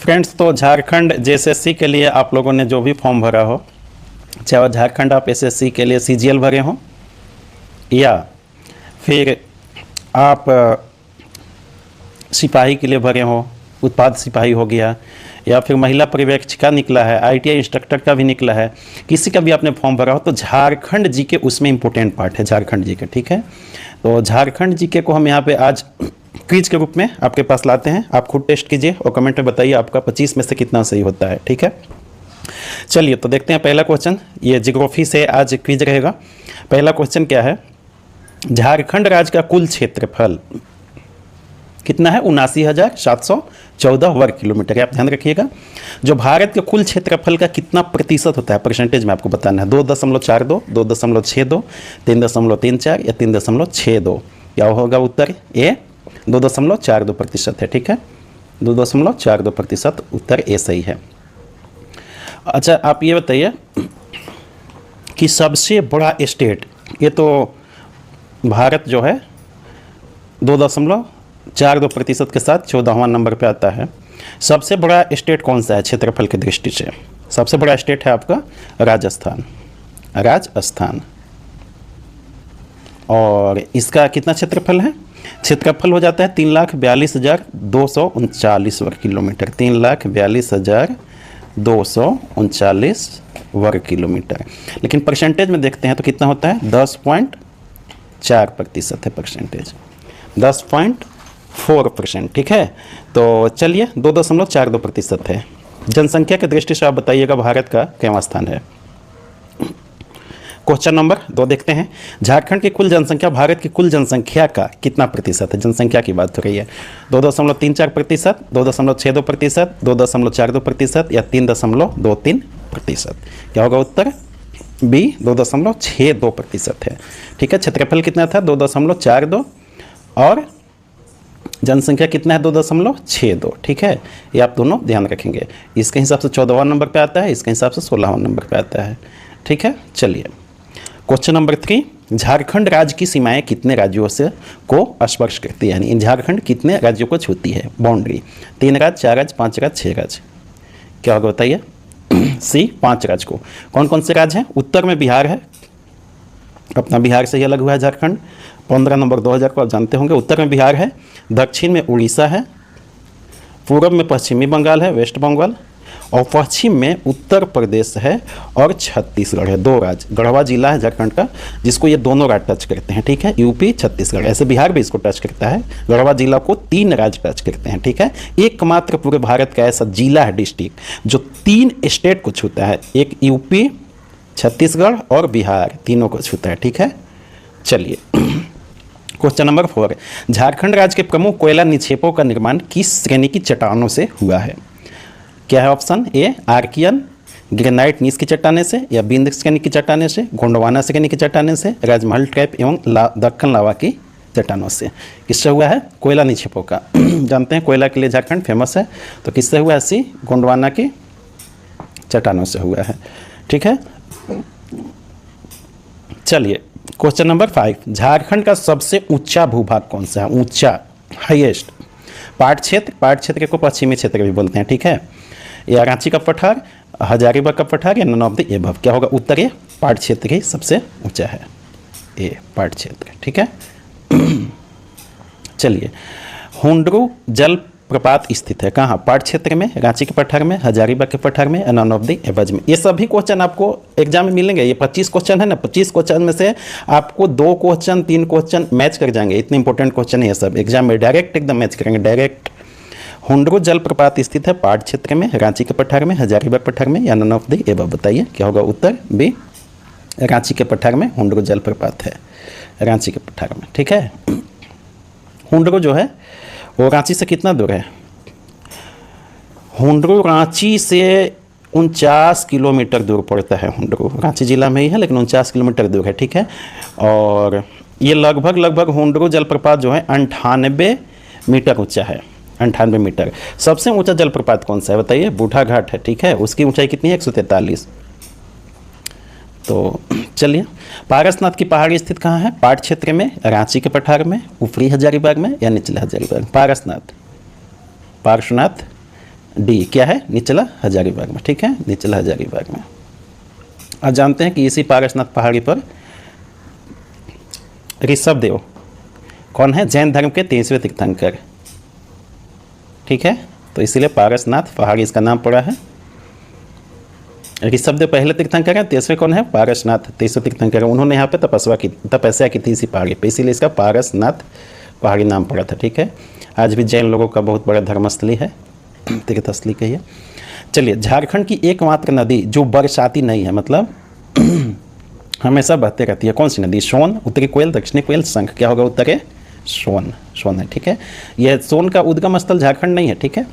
Friends, तो Jharkhand JSSC के लिए आप लोगों ने जो भी फॉर्म भरा हो, चाहे वो झारखंड आप एसएससी के लिए सीजीएल भरे हो या फिर आप सिपाही के लिए भरे हो, उत्पाद सिपाही हो गया, या फिर महिला पर्यवेक्षिका निकला है, आईटीआई इंस्ट्रक्टर का भी निकला है, किसी का भी आपने फॉर्म भरा हो तो झारखंड जीके उसमें इंपॉर्टेंट पार्ट है, झारखंड जीके। ठीक है, तो झारखंड जीके को हम यहाँ पे आज क्विज के रूप में आपके पास लाते हैं। आप खुद टेस्ट कीजिए और कमेंट में बताइए आपका 25 में से कितना सही होता है। ठीक है, चलिए तो देखते हैं पहला क्वेश्चन। ये ज्योग्राफी से आज क्विज रहेगा। पहला क्वेश्चन क्या है, झारखंड राज्य का कुल क्षेत्रफल कितना है? 79,714 वर्ग किलोमीटर। आप ध्यान रखिएगा, जो भारत के कुल क्षेत्रफल का कितना प्रतिशत होता है परसेंटेज में आपको बताना है। 2.42, 2.62, 3.34 या 3.62। क्या होगा उत्तर? ए 2.42% है। ठीक है, 2.42% उत्तर ए सही है। अच्छा, आप ये बताइए कि सबसे बड़ा स्टेट, ये तो भारत जो है 2.42% के साथ 14वां नंबर पे आता है। सबसे बड़ा स्टेट कौन सा है क्षेत्रफल की दृष्टि से? सबसे बड़ा स्टेट है आपका राजस्थान। राजस्थान, और इसका कितना क्षेत्रफल है? क्षेत्रफल हो जाता है 3,42,239 वर्ग किलोमीटर। 3,42,239 वर्ग किलोमीटर। लेकिन परसेंटेज में देखते हैं तो कितना होता है? 10.4% है परसेंटेज, 10.4%। ठीक है, तो चलिए 2.42% है। जनसंख्या की दृष्टि से आप बताइएगा भारत का कैवां स्थान है। क्वेश्चन नंबर 2 देखते हैं। झारखंड की कुल जनसंख्या भारत की कुल जनसंख्या का कितना प्रतिशत है? जनसंख्या की बात हो रही है। 2.34%, 2.62%, 2.42% या 3.23%। क्या होगा उत्तर? बी 2.62% है। ठीक है, क्षेत्रफल कितना था? 2.42 और जनसंख्या कितना है? 2.62। ठीक है, ये आप दोनों ध्यान रखेंगे। इसके हिसाब से 14वां नंबर पे आता है, इसके हिसाब से 16वां नंबर पे आता है। ठीक है, चलिए क्वेश्चन नंबर 3। झारखंड राज्य की सीमाएं कितने राज्यों से को स्पर्श करती है? यानी झारखंड कितने राज्यों को छूती है? बाउंड्री 3 राज्य, 4 राज्य, 5 राज्य, 6 राज्य। क्या होगा बताइए? सी 5 राज्य को। कौन कौन से राज्य हैं? उत्तर में बिहार है, अपना बिहार से ही अलग हुआ है झारखंड। 15 नंबर 2000 को आप जानते होंगे। उत्तर में बिहार है, दक्षिण में उड़ीसा है, पूर्व में पश्चिमी बंगाल है, वेस्ट बंगाल, और पश्चिम में उत्तर प्रदेश है और छत्तीसगढ़ है। 2 राज्य, गढ़वा जिला है झारखंड का, जिसको ये दोनों राज्य टच करते हैं। ठीक है, यूपी छत्तीसगढ़, ऐसे बिहार भी इसको टच करता है। गढ़वा जिला को 3 राज्य टच करते हैं। ठीक है, एकमात्र पूरे भारत का ऐसा जिला है, डिस्ट्रिक्ट, जो 3 स्टेट को छूता है। एक यूपी, छत्तीसगढ़ और बिहार, तीनों को छूता है। ठीक है, चलिए क्वेश्चन नंबर 4। झारखंड राज्य के प्रमुख कोयला निक्षेपों का निर्माण किस श्रेणी की चट्टानों से हुआ है? क्या है ऑप्शन? ए आर्कियन, ग्रेनाइट नीस की चट्टाने से, या बिंद श्रेणी की चट्टाने से, गोंडवाना श्रेणी की चट्टाने से, राजमहल ट्रैप एवं दक्कन लावा की चट्टानों से। किससे हुआ है? कोयला निक्षेपों का। जानते हैं कोयला के लिए झारखंड फेमस है, तो किससे हुआ है? सी गोंडवाना की चट्टानों से हुआ है। ठीक है, चलिए क्वेश्चन नंबर 5। झारखंड का सबसे ऊंचा भूभाग कौन सा है? ऊंचा, हाईएस्ट पाट क्षेत्र को पश्चिमी क्षेत्र भी बोलते हैं। ठीक है, या रांची का पठार, हजारीबाग का पठार, या नन ऑफ द एबव। क्या होगा उत्तर? ये पाट क्षेत्र ही सबसे ऊंचा है, ये पाट क्षेत्र। ठीक है, चलिए हुंडरू जल प्रपात स्थित है कहाँ? पाट क्षेत्र में, रांची के पठार में, हजारीबाग के पठार में, नन ऑफ द एबव में। ये सभी क्वेश्चन आपको एग्जाम में मिलेंगे। ये 25 क्वेश्चन है ना, 25 क्वेश्चन में से आपको 2 क्वेश्चन 3 क्वेश्चन मैच कर जाएंगे। इतने इंपॉर्टेंट क्वेश्चन है ये सब, एग्जाम में डायरेक्ट एकदम मैच करेंगे, डायरेक्ट। हुंडरू जलप्रपात स्थित है पाट क्षेत्र में, रांची के पठार में, हजारीबाग पठार में, या नन ऑफ द एबव। बताइए क्या होगा उत्तर? बी रांची के पठार में हुंडरू जलप्रपात है, रांची के पठार में। ठीक है, हुंडरू जो है वो रांची से कितना दूर है? हुंडरू रांची से 49 किलोमीटर दूर पड़ता है। हुंडरू रांची जिला में ही है, लेकिन 49 किलोमीटर दूर है। ठीक है, और ये लगभग हुंडरू जलप्रपात जो है 98 मीटर ऊंचा है, 98 मीटर। सबसे ऊंचा जलप्रपात कौन सा है बताइए? बूढ़ा घाट है। ठीक है, उसकी ऊंचाई कितनी है? 143। तो चलिए, पारसनाथ की पहाड़ी स्थित कहाँ है? पाट क्षेत्र में, रांची के पठार में, ऊपरी हजारीबाग में, या निचले हजारीबाग? पारसनाथ, पार्श्वनाथ डी क्या है, निचला हजारीबाग में, ठीक है, निचला हजारीबाग में। आज जानते हैं कि इसी पारसनाथ पहाड़ी पर ऋषभदेव कौन है, जैन धर्म के 23वें तीर्थंकर, ठीक है, तो इसीलिए पारसनाथ पहाड़ी इसका नाम पड़ा है। ऋषभदेव पहले तीर्थंकर है, 23वें कौन है, पारसनाथ 23वें तीर्थंकर है। उन्होंने यहाँ पे तपस्या की थी इसी पहाड़ी पे, इसीलिए इसका पारसनाथ पहाड़ी नाम पड़ा था, ठीक है। आज भी जैन लोगों का बहुत बड़ा धर्मस्थली है, तीर्थस्थली कहिए। चलिए, झारखंड की एकमात्र नदी जो बरसाती नहीं है, मतलब हमेशा बहते रहती है, कौन सी नदी, सोन, उत्तरी कोयल, दक्षिणी कोयल, शंख, क्या होगा उत्तर है, सोन है, ठीक है। यह सोन का उद्गम स्थल झारखंड नहीं है, ठीक है,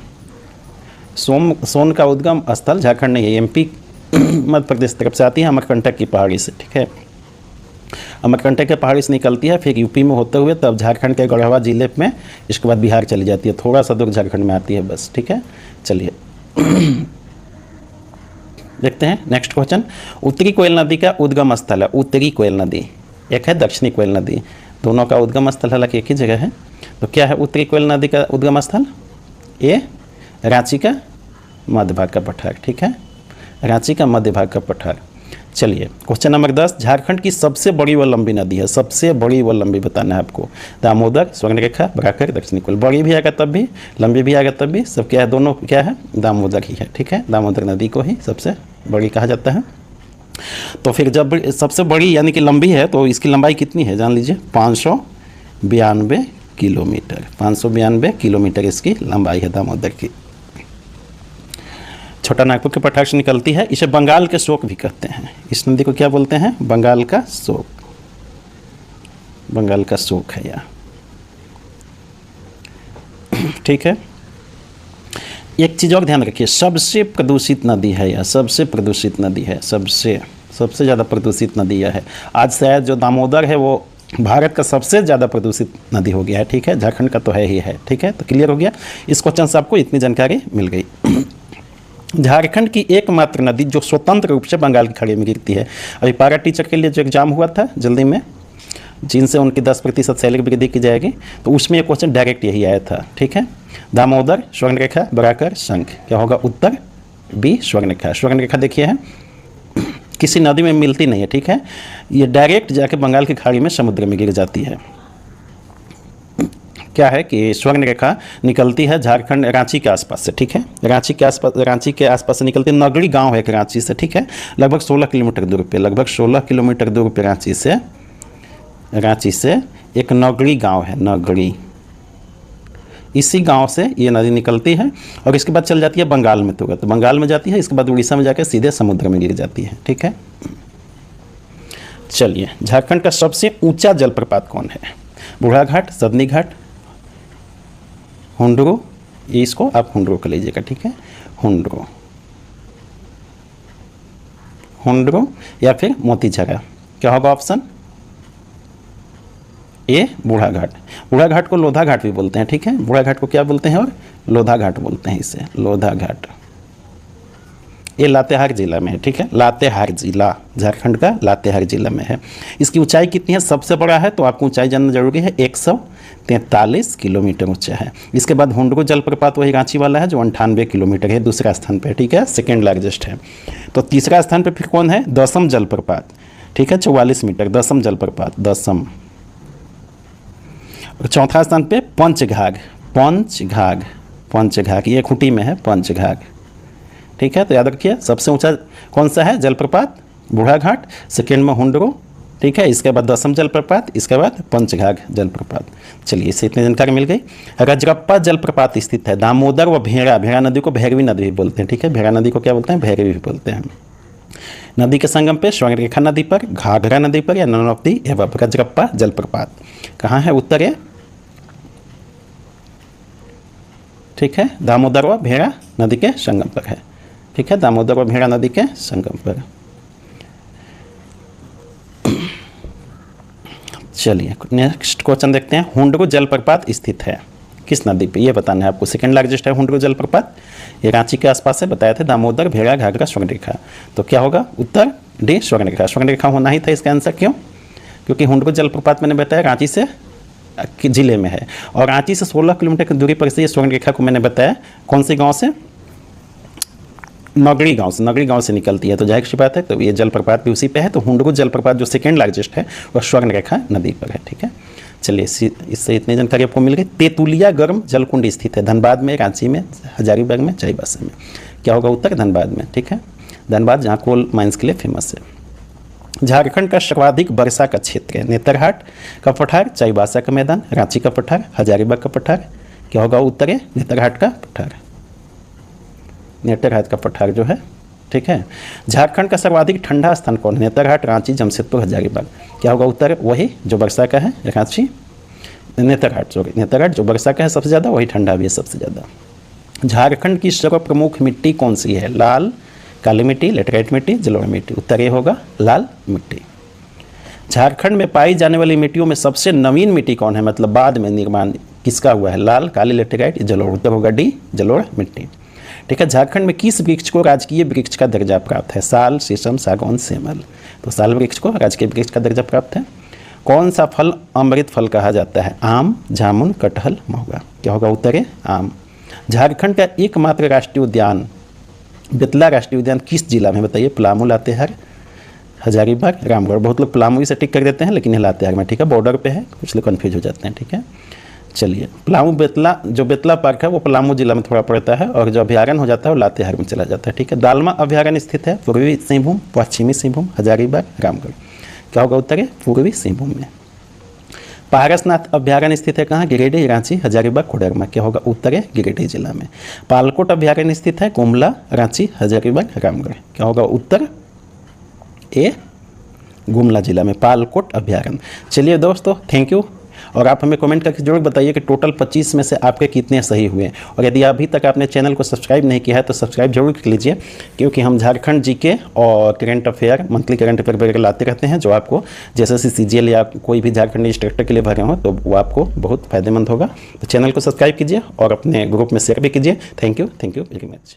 सोन का उद्गम स्थल झारखंड नहीं है, एमपी मध्य प्रदेश तरफ से आती है, अमरकंटक की पहाड़ी से, ठीक है, अमरकंटक के पहाड़ी से निकलती है, फिर यूपी में होते हुए तब झारखंड के गढ़वा जिले में, इसके बाद बिहार चली जाती है, थोड़ा सा दूर झारखंड में आती है बस, ठीक है। चलिए देखते हैं नेक्स्ट क्वेश्चन। उत्तरी कोयल नदी का उद्गम स्थल है, उत्तरी कोयल नदी, एक है दक्षिणी कोयल नदी, दोनों का उद्गम स्थल हालांकि एक ही जगह है। तो क्या है उत्तरी कोयल नदी का उद्गम स्थल, ए रांची का मध्य भाग का पठार, ठीक है, रांची का मध्य भाग का पठार। चलिए क्वेश्चन नंबर 10, झारखंड की सबसे बड़ी व लंबी नदी है, सबसे बड़ी व लंबी बताना है आपको, दामोदर, स्वर्णरेखा, बराकर, दक्षिणी कोयल। बड़ी भी आएगा तब भी, लंबी भी आएगा तब भी, सब क्या है, दोनों क्या है, दामोदर ही है, ठीक है, दामोदर नदी को ही सबसे बड़ी कहा जाता है। तो फिर जब सबसे बड़ी यानी कि लंबी है तो इसकी लंबाई कितनी है जान लीजिए, 592 किलोमीटर, 592 किलोमीटर इसकी लंबाई है दामोदर की। छोटा नागपुर के पठार से निकलती है, इसे बंगाल के शोक भी कहते हैं, इस नदी को क्या बोलते हैं, बंगाल का शोक, बंगाल का शोक है यह, ठीक है। एक चीज़ और ध्यान रखिए, सबसे प्रदूषित नदी है यह, सबसे प्रदूषित नदी है, सबसे ज़्यादा प्रदूषित नदी यह है। आज शायद जो दामोदर है वो भारत का सबसे ज़्यादा प्रदूषित नदी हो गया है, ठीक है, झारखंड का तो है ही है, ठीक है। तो क्लियर हो गया, इस क्वेश्चन से आपको इतनी जानकारी मिल गई। झारखंड की एकमात्र नदी जो स्वतंत्र रूप से बंगाल की खाड़ी में गिरती है। अभी पारा टीचर के लिए जो एग्जाम हुआ था जल्दी में, जिनसे उनकी 10% सैलरी वृद्धि की जाएगी, तो उसमें ये क्वेश्चन डायरेक्ट यही आया था, ठीक है। दामोदर, स्वर्णरेखा, बराकर, शंख, क्या होगा उत्तर बी, स्वर्णरेखा। स्वर्णरेखा देखिए है, किसी नदी में मिलती नहीं है, ठीक है, ये डायरेक्ट जाके बंगाल की खाड़ी में समुद्र में गिर जाती है। क्या है कि स्वर्णरेखा निकलती है झारखंड रांची के आसपास से, ठीक है, रांची के आसपास से निकलती है, नगड़ी गांव है एक रांची से, ठीक है, लगभग 16 किलोमीटर दूर पे, लगभग 16 किलोमीटर दूर पे रांची से एक नगड़ी गांव है, नगड़ी, इसी गांव से ये नदी निकलती है और इसके बाद चल जाती है बंगाल में, तुरंत बंगाल में जाती है, इसके बाद उड़ीसा में जाकर सीधे समुद्र में गिर जाती है, ठीक है। चलिए, झारखंड का सबसे ऊंचा जलप्रपात कौन है, बूढ़ा घाट, सदनी घाट, हुंडरू, ये इसको आप हुंडरू कर लीजिएगा, ठीक है, हुंडरू या फिर मोतीझरा, क्या होगा ऑप्शन ए, बूढ़ा घाट। बूढ़ा घाट को लोधा घाट भी बोलते हैं, ठीक है, बूढ़ा घाट को क्या बोलते हैं और लोधा घाट बोलते हैं इसे, लोधा घाट। ये लातेहार जिला में है, ठीक है, लातेहार जिला, झारखंड का लातेहार जिला में है। इसकी ऊंचाई कितनी है, सबसे बड़ा है तो आपको ऊंचाई जानना जरूरी है, 143 किलोमीटर ऊंचा है। इसके बाद हुंडरू जलप्रपात वही रांची वाला है जो 98 किलोमीटर है, दूसरा स्थान पे, ठीक है, सेकेंड लार्जेस्ट है। तो तीसरा स्थान पे फिर कौन है, दसम जलप्रपात, ठीक है, 44 मीटर, दसम जलप्रपात, दसम। और चौथा स्थान पे पंचघाघ, ये खूंटी में है पंचघाघ, ठीक है। तो याद रखिए सबसे ऊंचा कौन सा है जलप्रपात, बूढ़ा घाट, सेकेंड में हुंडरू, ठीक है, इसके बाद दसम जलप्रपात, इसके बाद पंचघाघ जलप्रपात। चलिए, इससे इतनी जानकारी मिल गई। रजरप्पा जलप्रपात स्थित है दामोदर व भेड़ा नदी को भैरवी नदी भी बोलते हैं, ठीक है, भेड़ा नदी को क्या बोलते हैं, भैरवी भी बोलते हैं। नदी के संगम पे स्वर्णरेखा नदी पर, घाघरा नदी पर या नन ऑफ दी एवं। रजरप्पा जलप्रपात कहाँ है, उत्तर है, ठीक है, दामोदर व भेड़ा नदी के संगम पर है, ठीक है, दामोदर व भेड़ा नदी के संगम पर। चलिए नेक्स्ट क्वेश्चन देखते हैं, हुंडरू जलप्रपात स्थित है किस नदी पे, ये बताना है आपको। सेकेंड लार्जेस्ट है हुंडरू जलप्रपात, ये रांची के आसपास है, बताया थे, दामोदर, भेड़ा, घाघरा, स्वर्णरेखा। तो क्या होगा उत्तर डी, स्वर्णरेखा। स्वर्णरेखा होना ही था इसका आंसर, क्यों, क्योंकि हुंडरू जलप्रपात मैंने बताया रांची से जिले में है और रांची से 16 किलोमीटर की दूरी पर से ये स्वर्णरेखा को मैंने बताया कौन से गांव से, नगड़ी गांव से निकलती है, तो जाहिर सी बात है तो ये जलप्रपात भी उसी पे है। तो हुंडरू जलप्रपात जो सेकेंड लार्जेस्ट है वह स्वर्णरेखा नदी पर है। ठीक है, चलिए इससे इतनी जानकारी आपको मिल गई। तेतुलिया गर्म जलकुंड स्थित है धनबाद में, रांची में, हजारीबाग में, चाईबासा में। क्या होगा उत्तर? धनबाद में। ठीक है, धनबाद जहाँ कोल माइंस के लिए फेमस है। झारखंड का सर्वाधिक वर्षा का क्षेत्र है नेतरहाट का पठार, चाईबासा का मैदान, रांची का पठार, हजारीबाग का पठार। क्या होगा उत्तर? है नेतरहाट का पठार, नेतरहाट का पठार जो है। ठीक है, झारखंड का सर्वाधिक ठंडा स्थान कौन है? नेतरहाट, रांची, जमशेदपुर, हजारीबाग। क्या होगा उत्तर? वही जो वर्षा का है, रांची, नेतरहाट, सॉरी नेतरहाट जो वर्षा का है सबसे ज़्यादा, वही ठंडा भी है सबसे ज़्यादा। झारखंड की सर्व प्रमुख मिट्टी कौन सी है? लाल, काली मिट्टी, लेटराइट मिट्टी, जलोढ़ मिट्टी। उत्तर ये होगा लाल मिट्टी। झारखंड में पाई जाने वाली मिट्टियों में सबसे नवीन मिट्टी कौन है? मतलब बाद में निर्माण किसका हुआ है? लाल, काली, लेटराइट, जलोढ़। उत्तर होगा डी, जलोढ़ मिट्टी। ठीक है, झारखंड में किस वृक्ष को राजकीय वृक्ष का दर्जा प्राप्त है? साल, शीशम, सागौन, सेमल। तो साल वृक्ष को राजकीय वृक्ष का दर्जा प्राप्त है। कौन सा फल अमृत फल कहा जाता है? आम, जामुन, कटहल, महुआ। क्या होगा उत्तर? है आम। झारखंड का एकमात्र राष्ट्रीय उद्यान बेतला राष्ट्रीय उद्यान किस जिला में? बताइए। पलामू, लातेहार, हजारीबाग, रामगढ़। बहुत लोग पलामू से टिक कर देते हैं, लेकिन ये लातेहार में। ठीक है, बॉर्डर पे है, कुछ लोग कन्फ्यूज हो जाते हैं। ठीक है, चलिए पलामू बेतला जो बेतला पार्क है वो पलामू जिला में थोड़ा पड़ता है, और जो अभ्यारण्य हो जाता है वो लातेहार में चला जाता है। ठीक है, दालमा अभ्यारण्य स्थित है पूर्वी सिंहभूम, पश्चिमी सिंहभूम, हजारीबाग, रामगढ़। क्या होगा उत्तर? है पूर्वी सिंहभूम में। पारसनाथ अभ्यारण्य स्थित है कहाँ? गिरिडीह, रांची, हजारीबाग, कोडरमा। क्या होगा उत्तर? है गिरिडीह जिला में। पालकोट अभ्यारण्य स्थित है गुमला, रांची, हजारीबाग, रामगढ़। क्या होगा उत्तर? ए गुमला जिला में पालकोट अभ्यारण्य। चलिए दोस्तों, थैंक यू। और आप हमें कमेंट करके जरूर बताइए कि टोटल 25 में से आपके कितने सही हुए। और यदि अभी तक आपने चैनल को सब्सक्राइब नहीं किया है तो सब्सक्राइब जरूर कर लीजिए, क्योंकि हम झारखंड जीके और current affair, monthly current affair वगैरह लाते रहते हैं, जो आपको जैसे CGL या कोई भी झारखंड इंस्ट्रक्टर के लिए भरे हो तो वो आपको बहुत फायदेमंद होगा। तो चैनल को सब्सक्राइब कीजिए और अपने ग्रुप में शेयर भी कीजिए। Thank you very much.